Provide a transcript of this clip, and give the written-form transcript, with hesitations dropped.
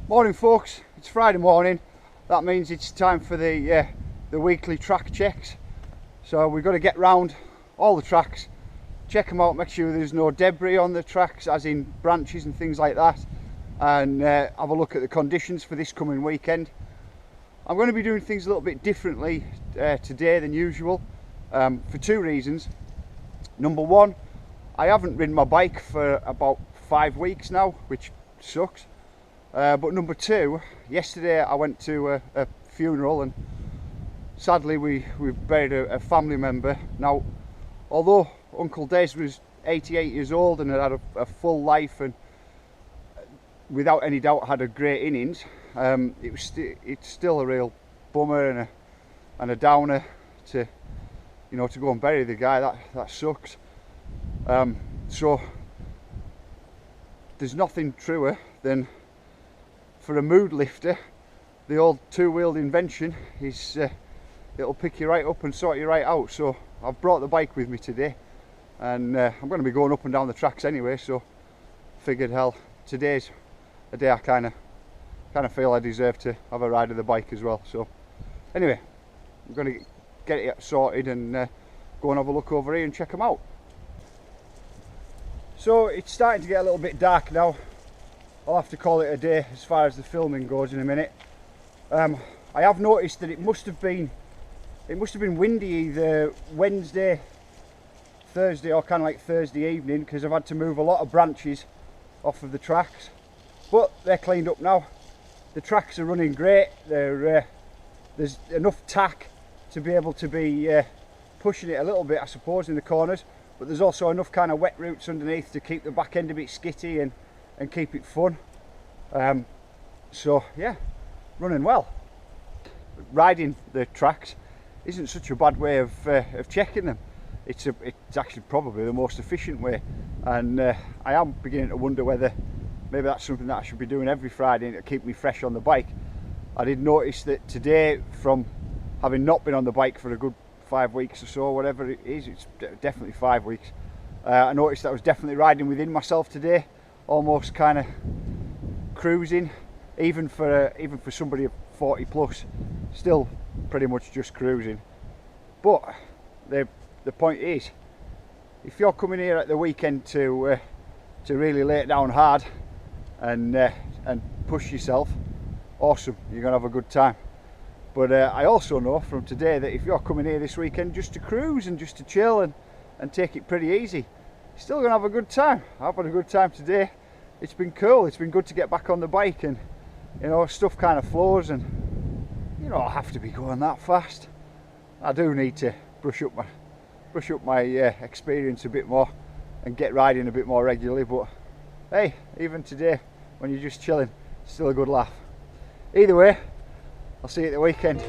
Morning folks, it's Friday morning. That means it's time for the weekly track checks. So we've got to get round all the tracks, check them out, make sure there's no debris on the tracks, as in branches and things like that, and have a look at the conditions for this coming weekend. I'm going to be doing things a little bit differently today than usual, for two reasons. Number one, I haven't ridden my bike for about 5 weeks now, which sucks. But number two, yesterday I went to a funeral, and sadly we buried a family member. Now, although Uncle Des was 88 years old and had a full life and without any doubt had a great innings, it's still a real bummer and a downer to to go and bury the guy. That sucks. So there's nothing truer than, for a mood lifter, the old two-wheeled invention is it'll pick you right up and sort you right out. So I've brought the bike with me today, and I'm going to be going up and down the tracks anyway, so figured, hell, today's a day I kind of feel I deserve to have a ride of the bike as well. So anyway, I'm going to get it sorted and go and have a look over here and check them out. So it's starting to get a little bit dark now. I'll have to call it a day as far as the filming goes in a minute. I have noticed that it must have been windy either Wednesday, Thursday, or kind of like Thursday evening, because I've had to move a lot of branches off of the tracks, but they're cleaned up now. The tracks are running great. There's enough tack to be able to be pushing it a little bit, I suppose, in the corners, but there's also enough kind of wet roots underneath to keep the back end a bit skitty and keep it fun. So yeah, running well. Riding the tracks isn't such a bad way of checking them. It's actually probably the most efficient way, and I am beginning to wonder whether maybe that's something that I should be doing every Friday to keep me fresh on the bike. I did notice that today, from having not been on the bike for a good 5 weeks or so, whatever it is, it's definitely 5 weeks, I noticed that I was definitely riding within myself today, almost kind of cruising, even for somebody of 40 plus, still pretty much just cruising. But the point is, if you're coming here at the weekend to really lay it down hard and push yourself, awesome, you're gonna have a good time. But I also know from today that if you're coming here this weekend just to cruise and just to chill and take it pretty easy, you're still gonna have a good time. I've had a good time today. It's been cool. It's been good to get back on the bike, and stuff kind of flows, and I have to be going that fast. I do need to brush up my experience a bit more and get riding a bit more regularly. But hey, even today, when you're just chilling, it's still a good laugh. Either way, I'll see you at the weekend.